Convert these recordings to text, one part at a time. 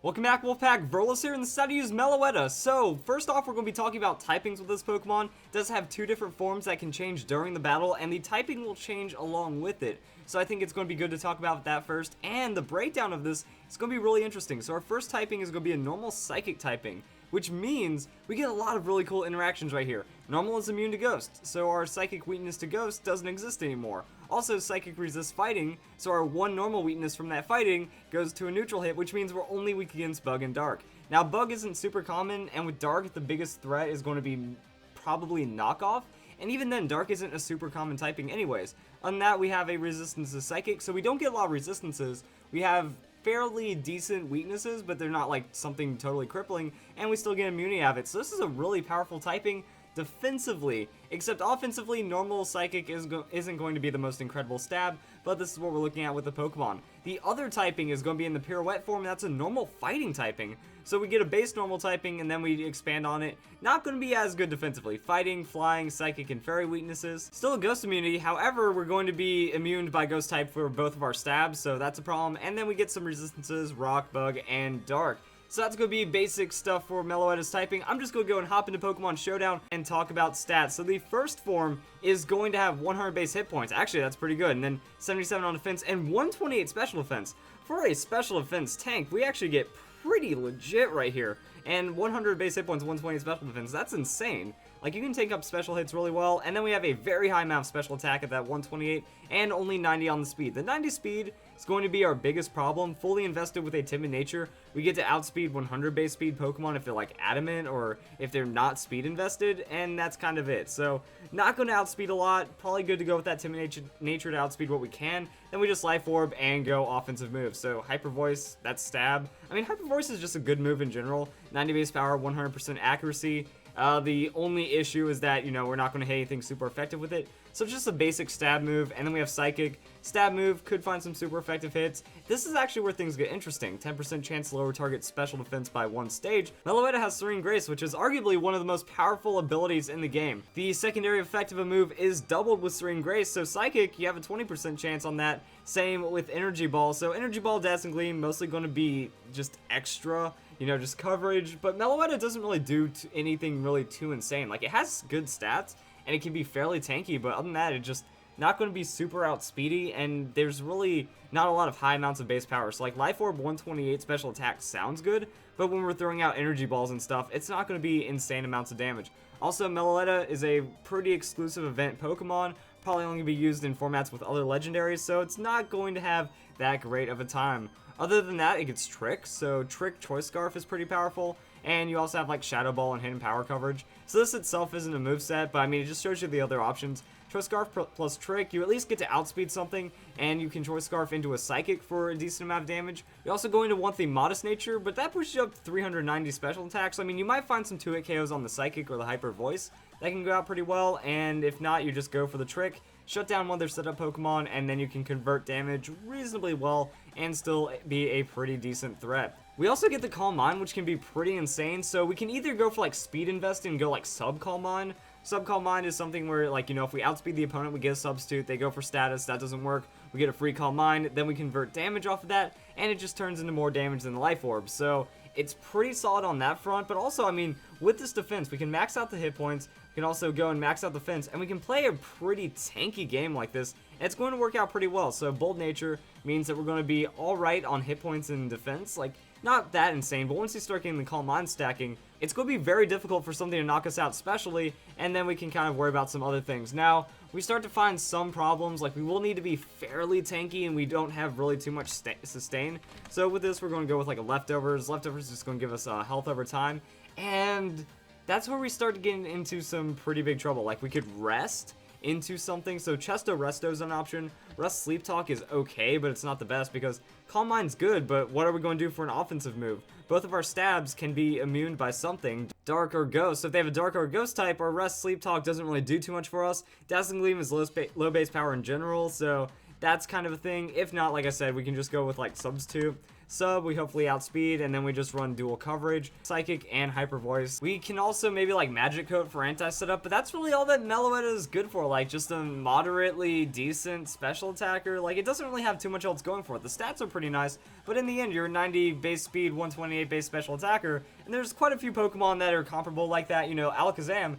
Welcome back, Wolfpack. Verlis here, and decided to use Meloetta. So, first off, we're going to be talking about typings with this Pokemon. It does have two different forms that can change during the battle, and the typing will change along with it. So I think it's going to be good to talk about that first, and the breakdown of this is going to be really interesting. So our first typing is going to be a normal Psychic typing, which means we get a lot of really cool interactions right here. Normal is immune to Ghost, so our Psychic weakness to Ghost doesn't exist anymore. Also, Psychic resists fighting, so our one normal weakness from that fighting goes to a neutral hit, which means we're only weak against Bug and Dark. Now, Bug isn't super common, and with Dark, the biggest threat is going to be probably Knockoff, and even then, Dark isn't a super common typing anyways. On that, we have a resistance to Psychic, so we don't get a lot of resistances. We have fairly decent weaknesses, but they're not like something totally crippling, and we still get immunity out of it. So this is a really powerful typing defensively, except offensively, normal Psychic isn't going to be the most incredible stab, but this is what we're looking at with the Pokemon. The other typing is going to be in the Pirouette form. That's a normal fighting typing. So we get a base normal typing, and then we expand on it. Not going to be as good defensively. Fighting, flying, Psychic, and Fairy weaknesses. Still a Ghost immunity, however, we're going to be immune by Ghost type for both of our stabs, so that's a problem. And then we get some resistances, Rock, Bug, and Dark. So that's going to be basic stuff for Meloetta's typing. I'm just going to go and hop into Pokemon Showdown and talk about stats. So the first form is going to have 100 base hit points. Actually, that's pretty good. And then 77 on defense and 128 special defense. For a special defense tank, we actually get pretty legit right here. And 100 base hit points, 128 special defense. That's insane. Like, you can take up special hits really well, and then we have a very high amount of special attack at that 128, and only 90 on the speed. The 90 speed is going to be our biggest problem. Fully invested with a timid nature, we get to outspeed 100 base speed Pokemon if they're like adamant, or if they're not speed invested, and that's kind of it. So, not going to outspeed a lot, probably good to go with that timid nature to outspeed what we can. Then we just Life Orb and go offensive moves. So, Hyper Voice, that's stab. I mean, Hyper Voice is just a good move in general. 90 base power, 100% accuracy. The only issue is that, you know, we're not going to hit anything super effective with it. So it's just a basic stab move, and then we have Psychic. Stab move, could find some super effective hits. This is actually where things get interesting. 10% chance to lower target special defense by one stage. Meloetta has Serene Grace, which is arguably one of the most powerful abilities in the game. The secondary effect of a move is doubled with Serene Grace, so Psychic, you have a 20% chance on that. Same with Energy Ball. So Energy Ball, Dazzling Gleam, mostly going to be just extra, you know, just coverage. But Meloetta doesn't really do anything really too insane. Like, it has good stats, and it can be fairly tanky, but other than that, it just not going to be super outspeedy, and there's really not a lot of high amounts of base power. So like Life Orb 128 special attack sounds good, but when we're throwing out energy balls and stuff, it's not going to be insane amounts of damage. Also, Meloetta is a pretty exclusive event Pokemon, probably only be used in formats with other legendaries, so it's not going to have that great of a time. Other than that, it gets Trick, so Trick Choice Scarf is pretty powerful, and you also have like Shadow Ball and Hidden Power coverage. So this itself isn't a moveset, but I mean, it just shows you the other options. Choice Scarf plus Trick, you at least get to outspeed something, and you can Choice Scarf into a Psychic for a decent amount of damage. You're also going to want the Modest Nature, but that pushes you up to 390 special attacks. I mean, you might find some 2-hit KOs on the Psychic or the Hyper Voice. That can go out pretty well, and if not, you just go for the Trick, shut down one of their setup Pokemon, and then you can convert damage reasonably well and still be a pretty decent threat. We also get the Calm Mind, which can be pretty insane, so we can either go for like speed investing and go like sub Calm Mind. Sub Calm Mind is something where, like, you know, if we outspeed the opponent, we get a substitute, they go for status, that doesn't work, we get a free Calm Mind, then we convert damage off of that, and it just turns into more damage than the Life Orb. So it's pretty solid on that front, but also, I mean, with this defense, we can max out the hit points, we can also go and max out the defense, and we can play a pretty tanky game like this, and it's going to work out pretty well. So Bold Nature means that we're going to be alright on hit points and defense, like, not that insane, but once you start getting the Calm Mind stacking, it's going to be very difficult for something to knock us out specially, and then we can kind of worry about some other things. Now, we start to find some problems, like we will need to be fairly tanky, and we don't have really too much sustain. So with this, we're going to go with like a Leftovers. Leftovers is just going to give us health over time, and that's where we start to get into some pretty big trouble. Like, we could rest into something, so Chesto Resto is an option. Rest Sleep Talk is okay, but it's not the best because Calm Mind's good, but what are we going to do for an offensive move? Both of our stabs can be immune by something, Dark or Ghost. So if they have a Dark or Ghost type, our Rest Sleep Talk doesn't really do too much for us. Dazzling Gleam is low base power in general, so that's kind of a thing. If not, like I said, we can just go with like substitute. Sub, we hopefully outspeed, and then we just run dual coverage, Psychic, and Hyper Voice. We can also maybe like Magic Coat for anti-setup, but that's really all that Meloetta is good for, like just a moderately decent special attacker. Like it doesn't really have too much else going for it. The stats are pretty nice, but in the end, you're 90 base speed, 128 base special attacker, and there's quite a few Pokemon that are comparable like that. You know, Alakazam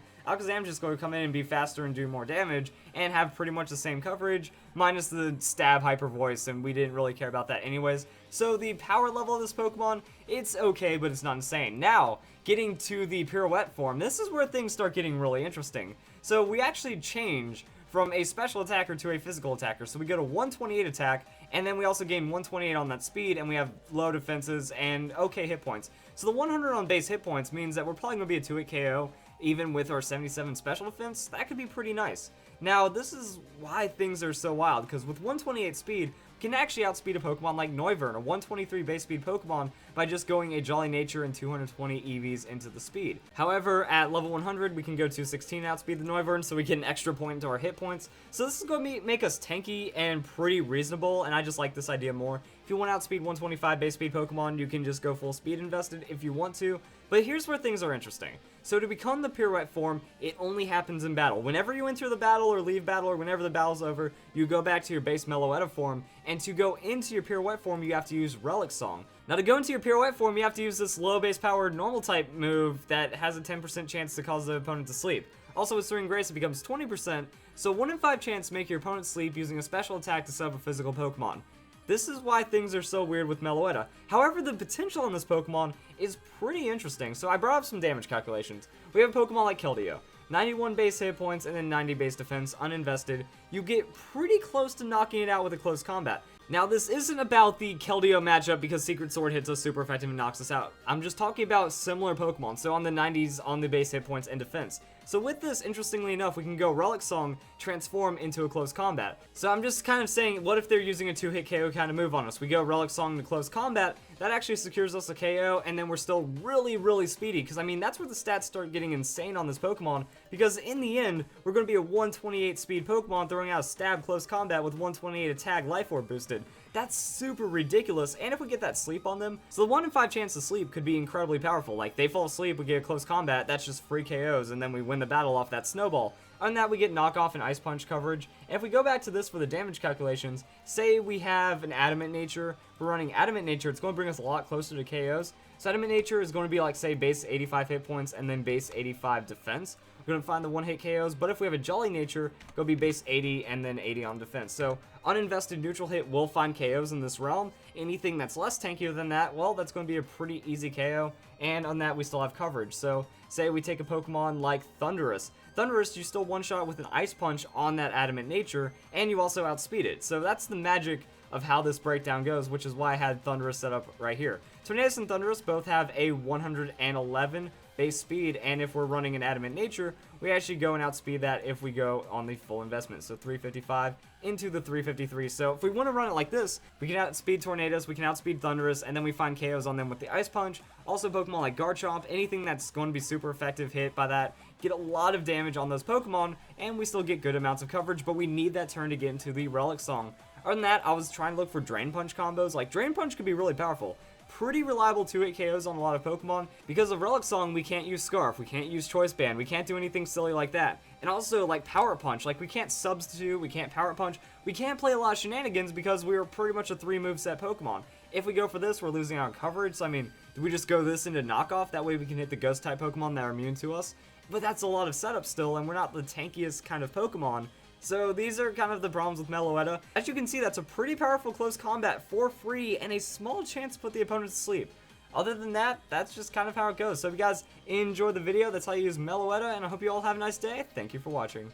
just going to come in and be faster and do more damage and have pretty much the same coverage, minus the stab Hyper Voice, and we didn't really care about that anyways. So the power level of this Pokemon, it's okay, but it's not insane. Now, getting to the Pirouette form, this is where things start getting really interesting. So we actually change from a special attacker to a physical attacker. So we go to 128 attack, and then we also gain 128 on that speed, and we have low defenses and okay hit points. So the 100 on base hit points means that we're probably going to be a 2-hit KO, even with our 77 special defense. That could be pretty nice. Now, this is why things are so wild, because with 128 speed, we can actually outspeed a Pokemon like Noivern, a 123 base speed Pokemon, by just going a Jolly Nature and 220 EVs into the speed. However, at level 100, we can go 216 outspeed the Noivern, so we get an extra point into our hit points. So this is going to make us tanky and pretty reasonable, and I just like this idea more. If you want to outspeed 125 base speed Pokemon, you can just go full speed invested if you want to. But here's where things are interesting. So to become the Pirouette form, it only happens in battle. Whenever you enter the battle or leave battle, or whenever the battle's over, you go back to your base Meloetta form, and to go into your Pirouette form, you have to use Relic Song. Now to go into your Pirouette form, you have to use this low base powered normal type move that has a 10% chance to cause the opponent to sleep. Also with Serene Grace, it becomes 20%, so 1 in 5 chance to make your opponent sleep using a special attack to sub a physical Pokemon. This is why things are so weird with Meloetta. However, the potential in this Pokemon is pretty interesting, so I brought up some damage calculations. We have a Pokemon like Keldeo. 91 base hit points and then 90 base defense, uninvested. You get pretty close to knocking it out with a close combat. Now, this isn't about the Keldeo matchup because Secret Sword hits us super effective and knocks us out. I'm just talking about similar Pokemon, so on the 90s on the base hit points and defense. So with this, interestingly enough, we can go Relic Song, transform into a close combat. So I'm just kind of saying, what if they're using a 2-hit KO kind of move on us? We go Relic Song to close combat, that actually secures us a KO, and then we're still really, really speedy, because I mean, that's where the stats start getting insane on this Pokemon, because in the end, we're going to be a 128 speed Pokemon throwing out a stab close combat with 128 attack Life Orb boosted. That's super ridiculous, and if we get that sleep on them, so the 1 in 5 chance to sleep could be incredibly powerful. Like, they fall asleep, we get a close combat, that's just free KOs, and then we win the battle off that snowball. On that, we get knockoff and ice punch coverage. And if we go back to this for the damage calculations, say we have an Adamant Nature, we're running Adamant Nature, it's going to bring us a lot closer to KOs. So Adamant Nature is going to be like, say, base 85 hit points and then base 85 defense. We're going to find the 1-hit KOs, but if we have a Jolly Nature, go be base 80 and then 80 on defense. So uninvested neutral hit will find KOs in this realm. Anything that's less tankier than that, well, that's going to be a pretty easy KO, and on that we still have coverage. So say we take a Pokemon like Thundurus. Thundurus, you still one-shot with an Ice Punch on that Adamant Nature, and you also outspeed it. So that's the magic of how this breakdown goes, which is why I had Thundurus set up right here. Tornadus and Thundurus both have a 111 base speed, and if we're running an Adamant Nature, we actually go and outspeed that if we go on the full investment. So 355 into the 353. So if we want to run it like this, we can outspeed Tornadus, we can outspeed Thundurus, and then we find KOs on them with the Ice Punch. Also Pokemon like Garchomp, anything that's going to be super effective hit by that, get a lot of damage on those Pokemon, and we still get good amounts of coverage, but we need that turn to get into the Relic Song. Other than that, I was trying to look for Drain Punch combos. Like, Drain Punch could be really powerful. Pretty reliable 2-hit KOs on a lot of Pokemon. Because of Relic Song, we can't use Scarf, we can't use Choice Band, we can't do anything silly like that. And also, like, Power Punch, like, we can't substitute, we can't Power Punch, we can't play a lot of shenanigans because we're pretty much a 3-moveset Pokemon. If we go for this, we're losing out on coverage, so I mean, do we just go this into Knockoff? That way we can hit the Ghost-type Pokemon that are immune to us. But that's a lot of setup still, and we're not the tankiest kind of Pokemon. So these are kind of the problems with Meloetta. As you can see, that's a pretty powerful close combat for free and a small chance to put the opponent to sleep. Other than that, that's just kind of how it goes. So if you guys enjoyed the video, that's how you use Meloetta, and I hope you all have a nice day. Thank you for watching.